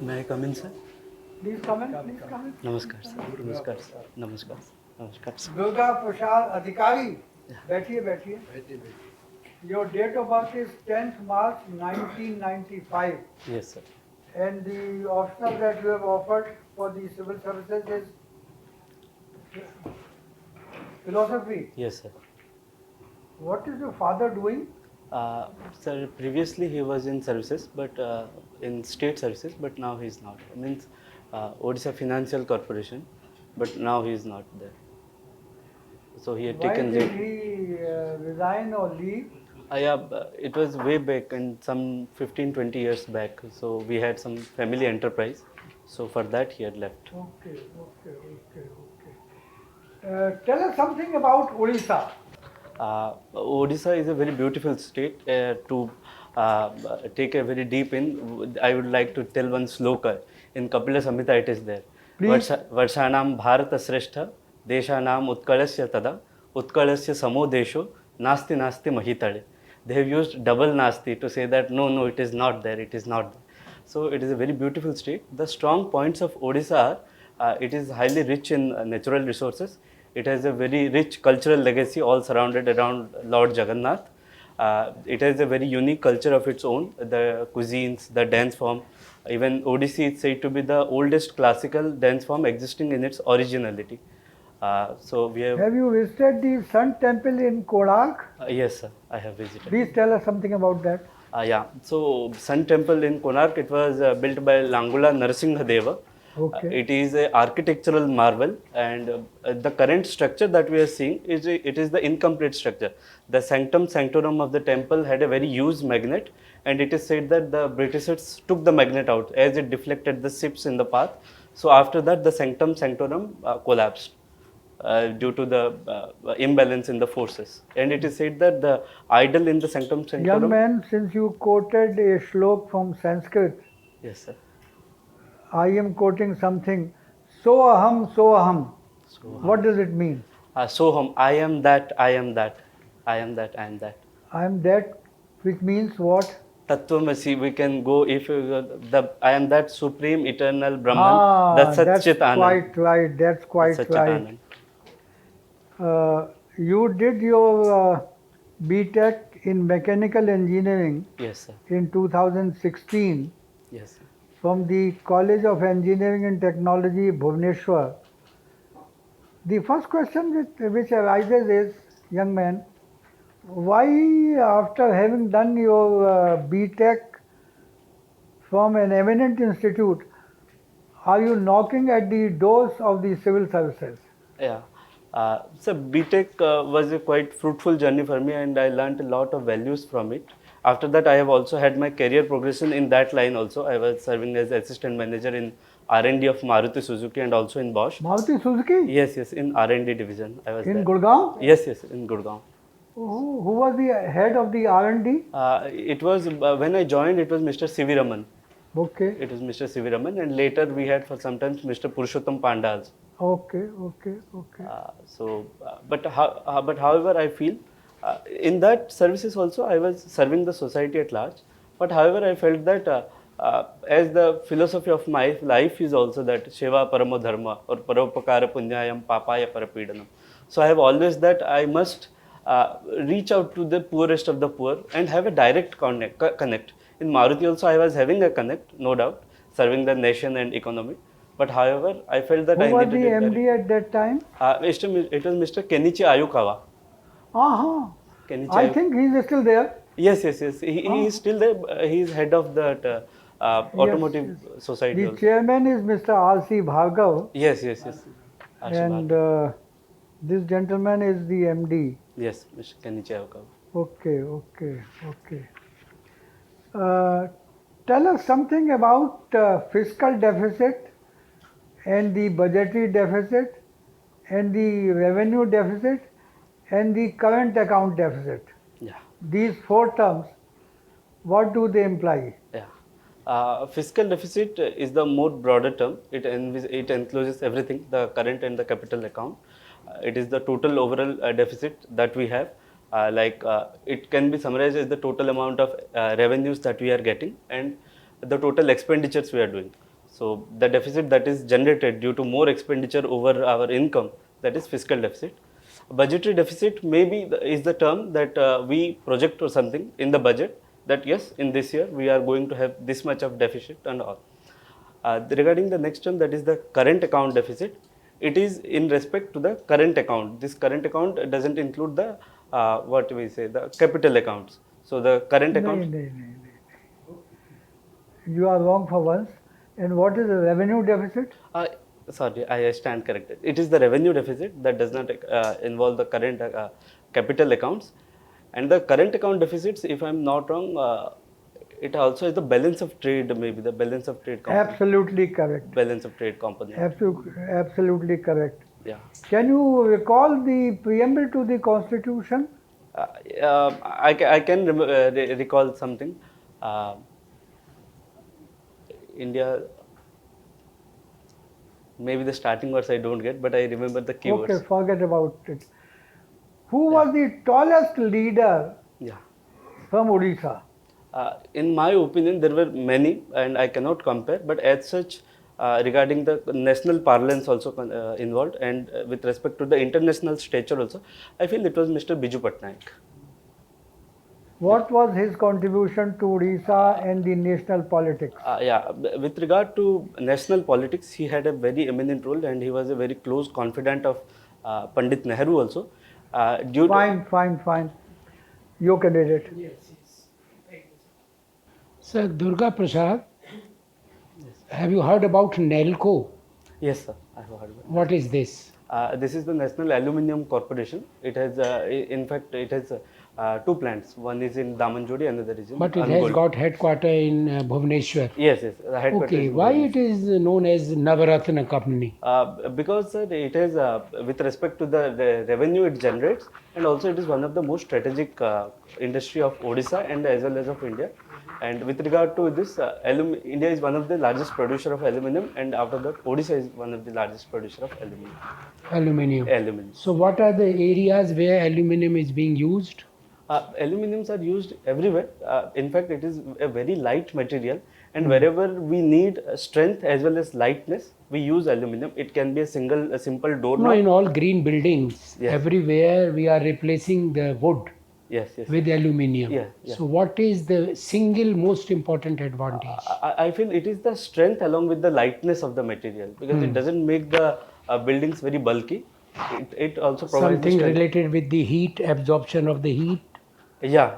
May I come in, sir? Please come in. Please come in. Namaskar, sir. Namaskar, sir. Namaskar. Namaskar, sir. Durga Prasad अधिकारी बैठिए बैठिए Your date of birth is 10th March 1995 Yes, sir. and the optional that you have offered for the civil services is philosophy. Yes, sir. What is your father doing? Sir, previously he was in services, but in state services, but now he is not. Means Odisha Financial Corporation, but now he is not there. So he had Why taken did leave. he resign or leave? Yeah, it was way back and some 15-20 years back. So we had some family enterprise. So for that he had left. Okay. Tell us something about Odisha. Odisha is a very beautiful state. To take a very deep in, I would like to tell one sloka. In Kapila Samhita it is there. Please. Varshanam Bharata Sreshta, Deshanam Utkalasya Tada, Utkalasya Samo Desho, Nasti Nasti Mahitade. They have used double Nasti to say that no, it is not there, it is not there. So it is a very beautiful state. The strong points of Odisha are, it is highly rich in natural resources. It has a very rich cultural legacy all surrounded around Lord Jagannath. It has a very unique culture of its own, the cuisines, the dance form. Even Odissi is said to be the oldest classical dance form existing in its originality. So we have... Have you visited the Sun Temple in Kodak? Yes, sir, I have visited. Please tell us something about that. Yeah, so Sun Temple in Konark, it was built by Langula Narasimha. Okay. It is an architectural marvel, and the current structure that we are seeing is it is the incomplete structure. The sanctum sanctorum of the temple had a very huge magnet, and it is said that the Britishers took the magnet out as it deflected the ships in the path. So after that, the sanctum sanctorum collapsed. Due to the imbalance in the forces, and it is said that the idol in the sanctum sanctorum... Young man, since you quoted a shlok from Sanskrit, Yes, sir. I am quoting something. So aham. What does it mean? Soham, I am that, I am that, I am that, I am that. I am that, which means what? Tattvamasi, we can go if I am that supreme eternal Brahman. That's Chit Anand. Quite right. That's quite Chit right. Anand. You did your BTech in mechanical engineering. Yes, sir. In 2016 Yes, sir. from the College of Engineering and Technology, Bhubaneswar. The first question which arises is, young man, why after having done your BTech from an eminent institute, are you knocking at the doors of the civil services? Yeah. So BTech was a quite fruitful journey for me, and I learned a lot of values from it. After that, I have also had my career progression in that line also. I was serving as assistant manager in R&D of Maruti Suzuki and also in Bosch. Maruti Suzuki? Yes, in R&D division. I was in there. Gurgaon? Yes, in Gurgaon. Who was the head of the R&D? It was, when I joined, it was Mr. C.V. Raman. Okay. It was Mr. C.V. Raman, and later we had for sometimes Mr. Purushottam Panda also. Okay. But however, I feel in that services also I was serving the society at large. But however, I felt that as the philosophy of my life is also that Sheva Paramo Dharma or Paropakara Punyayam Papaya Parapidanam. So I have always that I must reach out to the poorest of the poor and have a direct connect. In Maruti also I was having a connect, no doubt, serving the nation and economy. But however, I felt that Who I was needed the it MD at that time? It was Mr. Kenichi Ayukawa. I think he is still there. Yes. He is still there. He is head of that automotive society. The also. chairman is Mr. R.C. Bhargav. Yes. And this gentleman is the MD. Yes, Mr. Kenichi Ayukawa. Okay. Tell us something about fiscal deficit and the budgetary deficit and the revenue deficit and the current account deficit. Yeah. These four terms, what do they imply? Yeah. Fiscal deficit is the more broader term. It encloses everything, the current and the capital account. It is the total overall deficit that we have. It can be summarized as the total amount of revenues that we are getting and the total expenditures we are doing. So the deficit that is generated due to more expenditure over our income, that is fiscal deficit. Budgetary deficit maybe is the term that we project or something in the budget, that yes, in this year we are going to have this much of deficit and all. Regarding the next term, that is the current account deficit, it is in respect to the current account. This current account doesn't include the what we say, the capital accounts. So the current account. No. You are wrong for once. And what is the revenue deficit? Sorry, I stand corrected. It is the revenue deficit that does not involve the current capital accounts. And the current account deficits, if I am not wrong, it also is the balance of trade, maybe the balance of trade component. Absolutely correct. Balance of trade component. Absolutely correct. Yeah. Can you recall the preamble to the Constitution? I can recall something. India, maybe the starting words I don't get, but I remember the keywords. Okay, forget about it. Who was the tallest leader from Odisha? In my opinion, there were many, and I cannot compare, but as such, regarding the national parlance also involved, and with respect to the international stature also, I feel it was Mr. Biju Patnaik. What was his contribution to Odisha and the national politics? With regard to national politics, he had a very eminent role, and he was a very close confidant of Pandit Nehru also. Fine. You candidate. Yes. Sir, Durga Prasad, have you heard about NELCO? Yes, sir, I have heard about it. What is this? This is the National Aluminium Corporation. It has, in fact, it has two plants. One is in Damanjodi, another is in But it Angol. has got headquarter in Bhubaneswar. Yes. The headquarters Okay, is why Bhubaneswar. it is known as Navaratna Company? Because sir, it has, with respect to the revenue it generates, and also it is one of the most strategic industry of Odisha and as well as of India. And with regard to this, India is one of the largest producer of aluminum, and after that, Odisha is one of the largest producer of aluminum. So what are the areas where aluminum is being used? Aluminiums are used everywhere. In fact, it is a very light material, and wherever we need strength as well as lightness, we use aluminum. It can be a simple door No, knob. in all green buildings, Yes. everywhere we are replacing the wood Yes. with aluminium. Yeah. So what is the single most important advantage? I feel it is the strength along with the lightness of the material, because it doesn't make the buildings very bulky. It also provides Something the strength. related with the heat, absorption of the heat. Yeah.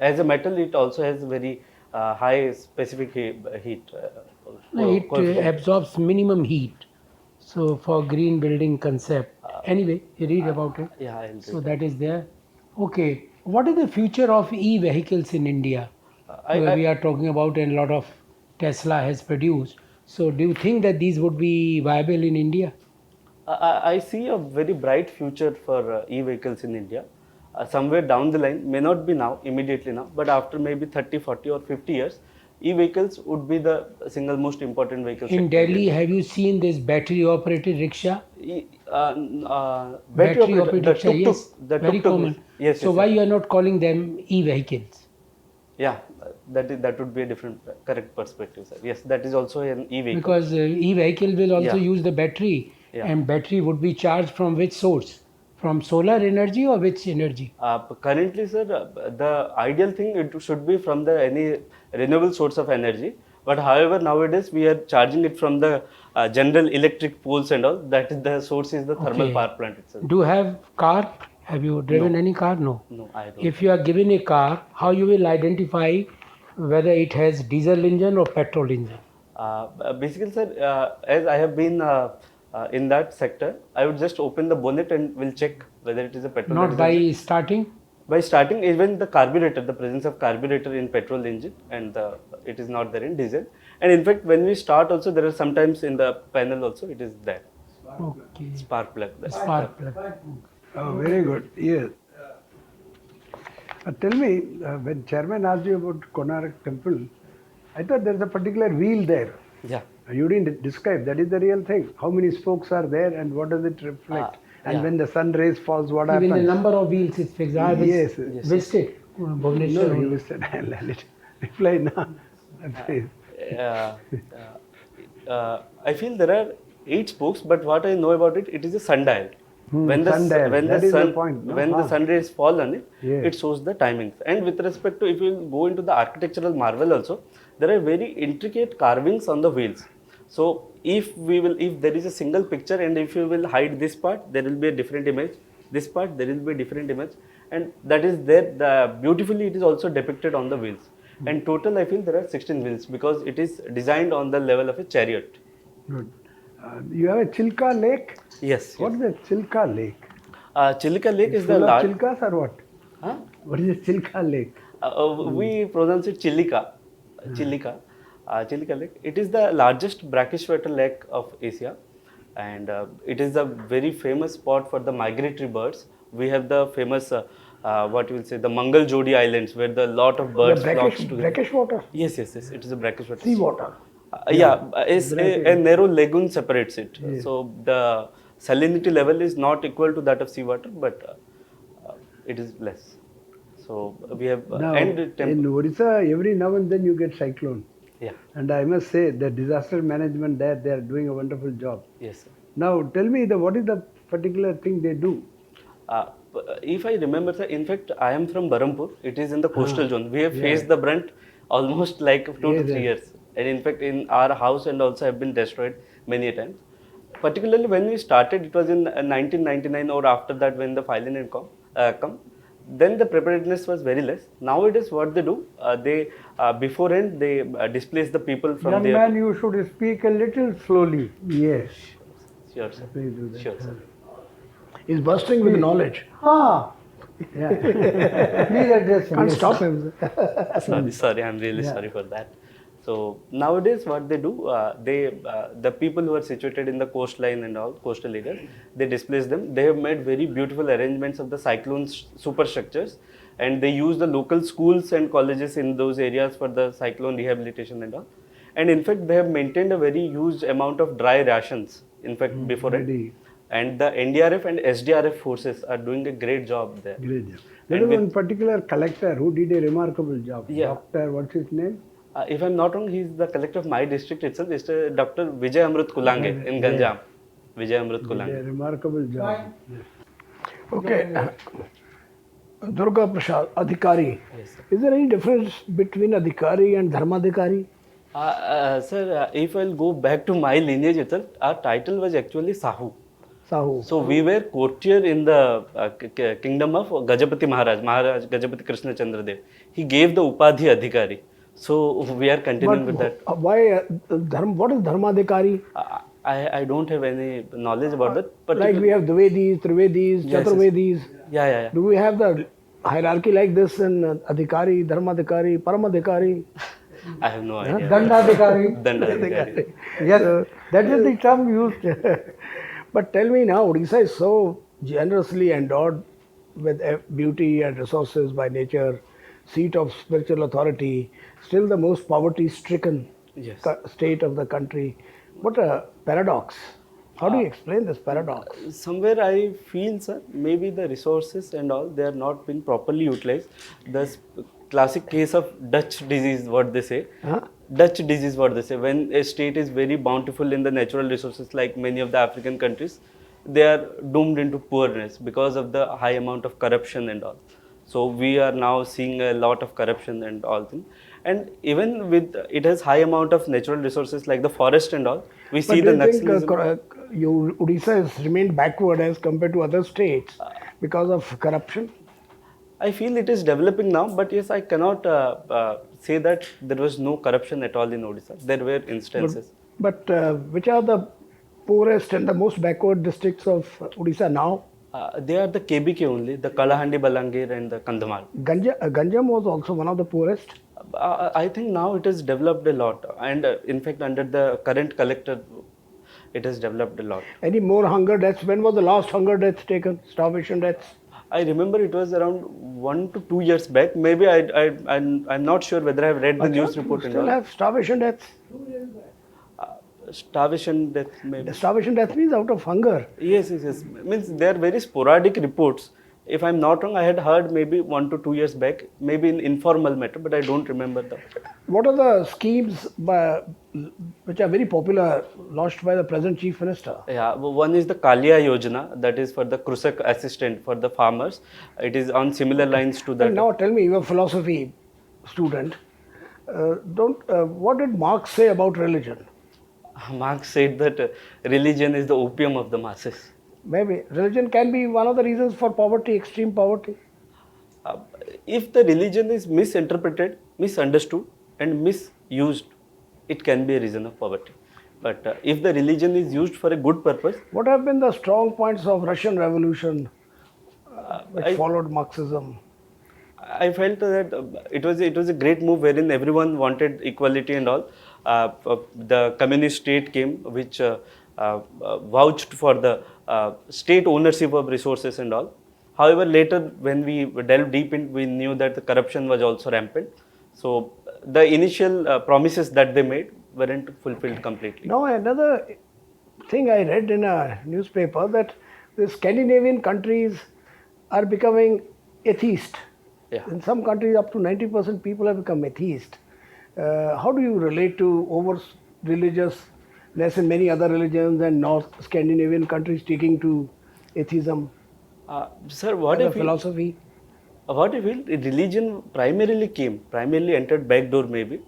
As a metal, it also has very high specific heat. It coefficient. absorbs minimum heat. So for green building concept. Anyway, you read about it. Yeah, I'll So read. that is there. Okay. What is the future of e-vehicles in India? We are talking about, and a lot of Tesla has produced. So do you think that these would be viable in India? I see a very bright future for e-vehicles in India. Somewhere down the line, may not be now, immediately now, but after maybe 30, 40 or 50 years, e-vehicles would be the single most important vehicle. In Delhi, have you seen this battery operated rickshaw? Battery operated rickshaw, yes, the very tuk-tuk. common. Yes. So why you are not calling them e-vehicles? Yeah, that would be a different, correct perspective, sir. Yes, that is also an e-vehicle. Because e-vehicle will also use the battery, Yeah. and battery would be charged from which source? From solar energy or which energy? Currently, sir, the ideal thing, it should be from any renewable source of energy. But however, nowadays we are charging it from the general electric poles and all. That is the source is the thermal Okay. power plant itself. Do you have car? Have you driven any car? No. No, I don't. If you are given a car, how you will identify whether it has diesel engine or petrol engine? Basically, sir, as I have been in that sector, I would just open the bonnet and will check whether it is a petrol. Not by starting? By starting, even the carburetor, the presence of carburetor in petrol engine, and it is not there in diesel. And in fact, when we start also, there are sometimes in the panel also, it is there. Okay. Spark plug. Spark plug. Oh, very good. Yes. Tell me, when chairman asked you about Konark temple, I thought there's a particular wheel there. Yeah. You didn't describe. That is the real thing. How many spokes are there and what does it reflect? And yeah. when the sun rays falls, what Even the happens? number of wheels is fixed. I Yes. visited No, Bhubaneswar. you said, I'll let it reply now. I feel there are 8 spokes, but what I know about it, it is a sundial. When the sundial, when that the is the sun point, no? when the sun rays fall on it, Yes. it shows the timings. And with respect to, if you go into the architectural marvel also, there are very intricate carvings on the wheels. So if there is a single picture, and if you will hide this part, there will be a different image. This part, there will be a different image, and that is there. Beautifully, it is also depicted on the wheels. And total, I feel there are 16 wheels because it is designed on the level of a chariot. Good. You have a Chilka Lake? Yes. What is a Chilka Lake? Chilka Lake is the Full of large. Chilkas or what? Huh? What is a Chilka Lake? We pronounce it Chilika. Chilika. Chilka Lake. It is the largest brackish-water lake of Asia, and it is a very famous spot for the migratory birds. We have the famous, what you will say, the Mangal Jodi Islands, where the lot of birds flocks together. brackish water? Yes. It is a brackish water. Sea water. A narrow lagoon separates it. So the salinity level is not equal to that of seawater, but it is less. So we have Now, and in Odisha, every now and then you get cyclone. yeah. And I must say, the disaster management there, they are doing a wonderful job. Yes, sir. Now, tell me, what is the particular thing they do? If I remember, sir, in fact, I am from Berhampur. It is in the coastal zone. We have faced the brunt almost like 2 to 3 years. And in fact, in our house and also have been destroyed many a times. Particularly when we started, it was in 1999 or after that when the filing and come. Then the preparedness was very less. Nowadays, what they do, beforehand they displace the people from Young their. man, you should speak a little slowly. Yes. Sure, sir. Please do that. Sure, sir. He's bursting with knowledge. Ah, Yeah. please address him. Can't stop him. Sorry, I'm really sorry for that. So nowadays, what they do, the people who are situated in the coastline and all coastal areas, they displace them. They have made very beautiful arrangements of the cyclone superstructures, and they use the local schools and colleges in those areas for the cyclone rehabilitation and all. And in fact, they have maintained a very huge amount of dry rations. In fact, before it. Reddy. And the NDRF and SDRF forces are doing a great job there. Great job. There is one particular collector who did a remarkable job. Yeah. Doctor, what's his name? If I'm not wrong, he's the collector of my district itself. It's Dr. Vijay Amrut Kulange in Ganjam. Vijay Amrut Did Kulange. a remarkable job. Yes. Okay. Durga Prasad Adhikary. Yes, sir. Is there any difference between Adhikary and Dharmadhikary? Sir, if I'll go back to my lineage itself, our title was actually Sahu. Sahu. So we were courtier in the kingdom of Gajapati Maharaj Gajapati Krishna Chandra Dev. He gave the Upadhi Adhikari. So we are continuing with that. Why? What is Dharmadhikari? I don't have any knowledge about that. Like we have Dvivedis, Trivedis, Yes, Chaturvedis. Yeah. Do we have the hierarchy like this in Adhikari, Dharmadhikari, Paramadhikari? I have no idea. Dandadhikari. Dandadhikari. Yes, that is the term used. But tell me now, Odisha is so generously endowed with beauty and resources by nature, seat of spiritual authority, still the most poverty-stricken Yes. state of the country. What a paradox. How do you explain this paradox? Somewhere I feel, sir, maybe the resources and all, they are not being properly utilized. The classic case of Dutch disease, what they say. Huh? Dutch disease, what they say. When a state is very bountiful in the natural resources, like many of the African countries, they are doomed into poorness because of the high amount of corruption and all. So we are now seeing a lot of corruption and all things. And even with it has high amount of natural resources like the forest and all, we see the nationalism. Odisha has remained backward as compared to other states because of corruption? I feel it is developing now, but yes, I cannot say that there was no corruption at all in Odisha. There were instances. But which are the poorest and the most backward districts of Odisha now? They are the KBK only, the Kalahandi, Balangir and the Kandhamal. Ganjam was also one of the poorest. I think now it has developed a lot, and in fact under the current collector, it has developed a lot. Any more hunger deaths? When was the last hunger deaths taken? Starvation deaths? I remember it was around 1 to 2 years back. Maybe I'm not sure whether I have read the news report and Still all. have starvation deaths? Starvation death maybe. The starvation death means out of hunger. Yes. Means there are very sporadic reports, If I'm not wrong, I had heard maybe 1 to 2 years back, maybe in informal matter, but I don't remember the. What are the schemes which are very popular launched by the present Chief Minister? Yeah, one is the Kalia Yojana, that is for the Krusak assistant for the farmers. It is on similar lines to that. And now tell me, you're a philosophy student. What did Marx say about religion? Marx said that religion is the opium of the masses. Maybe religion can be one of the reasons for poverty, extreme poverty. Uh, if the religion is misinterpreted, misunderstood, and misused, it can be a reason of poverty. But if the religion is used for a good purpose, What have been the strong points of Russian Revolution which followed Marxism? I felt that it was a great move wherein everyone wanted equality and all. The communist state came, which vouched for the state ownership of resources and all. However, later when we delved deep in, we knew that the corruption was also rampant. So the initial promises that they made weren't fulfilled completely. Now, another thing I read in a newspaper that the Scandinavian countries are becoming atheist. Yeah. In some countries, up to 90% people have become atheist. How do you relate to over religiousness in many other religions and North Scandinavian countries taking to atheism Sir, what as a if philosophy? what I feel, religion primarily entered back door maybe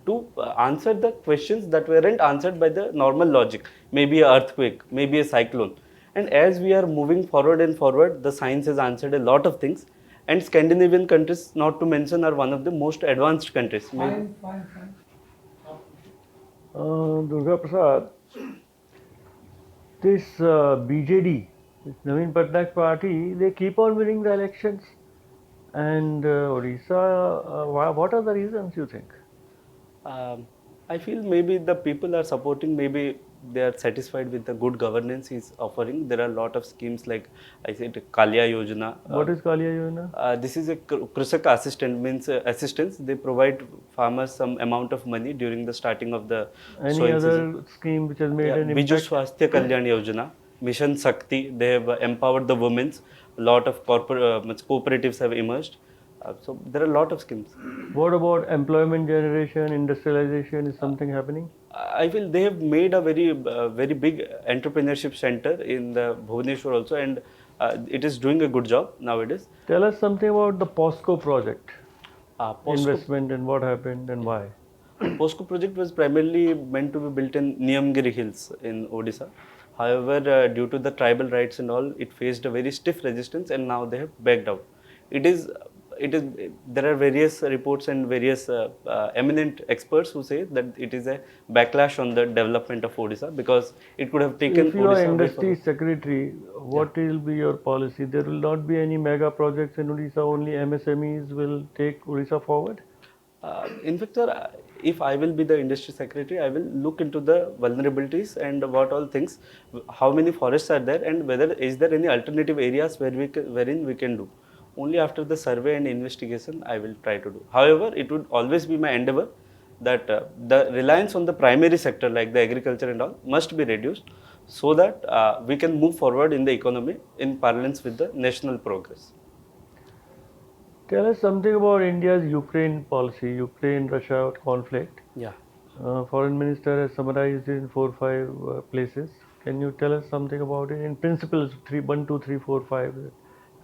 to answer the questions that weren't answered by the normal logic. Maybe an earthquake, maybe a cyclone. And as we are moving forward and forward, the science has answered a lot of things. And Scandinavian countries, not to mention, are one of the most advanced countries. Fine. Durga Prasad, this BJD, this Naveen Patnaik party, they keep on winning the elections. And Odisha, what are the reasons you think? I feel maybe the people are supporting, maybe they are satisfied with the good governance he's offering. There are a lot of schemes like I said, Kalia Yojana. What is Kalia Yojana? This is a Krusak assistant, means assistance. They provide farmers some amount of money during the starting of the Any sowing other season. scheme which has made an Biju impact? Swasthya Kalyan Yojana, Mission Shakti, they have empowered the women. A lot of cooperatives have emerged. So there are a lot of schemes. What about employment generation, industrialization? Is something happening? I feel they have made a very big entrepreneurship center in the Bhubaneswar also, and it is doing a good job nowadays. Tell us something about the POSCO project, POSCO, investment and what happened and why. POSCO project was primarily meant to be built in Niyamgiri Hills in Odisha. However, due to the tribal rights and all, it faced a very stiff resistance, and now they have backed out. There are various reports and various eminent experts who say that it is a backlash on the development of Odisha because it could have taken If you are Odisha away industry from. secretary, what will be your policy? There will not be any mega projects in Odisha, only MSMEs will take Odisha forward? In fact, sir, if I will be the industry secretary, I will look into the vulnerabilities and what all things, how many forests are there, and whether is there any alternative areas wherein we can do. Only after the survey and investigation, I will try to do. However, it would always be my endeavor that the reliance on the primary sector like the agriculture and all must be reduced so that we can move forward in the economy in parallels with the national progress. Tell us something about India's Ukraine policy, Ukraine-Russia conflict. Yeah. Foreign Minister has summarized it in 4-5 places. Can you tell us something about it in principles, 1, 2, 3, 4, 5,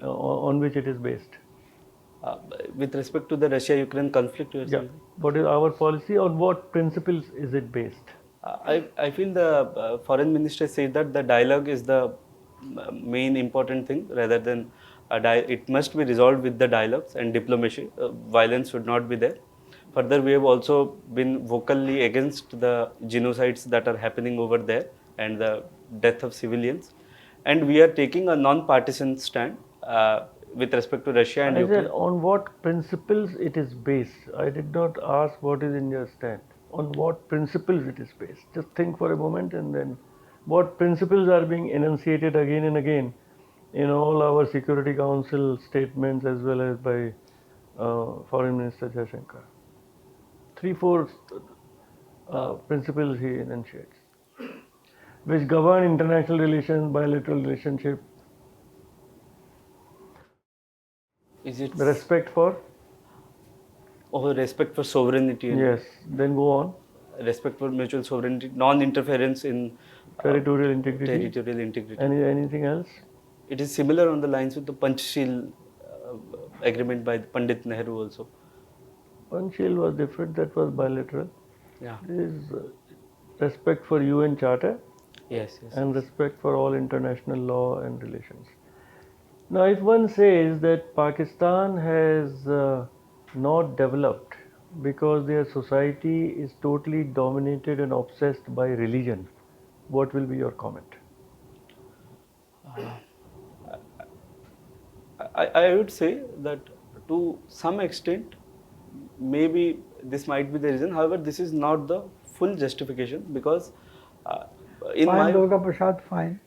on which it is based? With respect to the Russia-Ukraine conflict, you are saying? What is our policy? On what principles is it based? I feel the foreign minister said that the dialogue is the main important thing rather than it must be resolved with the dialogues and diplomacy. Violence should not be there. Further, we have also been vocally against the genocides that are happening over there and the death of civilians. And we are taking a non-partisan stand with respect to Russia and I Ukraine. said on what principles it is based. I did not ask what is India's stand. On what principles it is based. Just think for a moment and then what principles are being enunciated again and again in all our Security Council statements as well as by Foreign Minister Jaishankar. 3-4 principles he enunciates, which govern international relations, bilateral relationship, Is it Respect for? respect for sovereignty? And Yes. Then go on. respect for mutual sovereignty, non-interference in Territorial integrity. territorial integrity. Anything else? It is similar on the lines with the Panchsheel agreement by Pandit Nehru also. Panchsheel was different. That was bilateral. Yeah. This is respect for UN Charter Yes. Yes. and respect for all international law and relations. Now, if one says that Pakistan has not developed because their society is totally dominated and obsessed by religion, what will be your comment? I would say that to some extent, maybe this might be the reason. However, this is not the full justification because in Fine, my Durga Prasad, fine.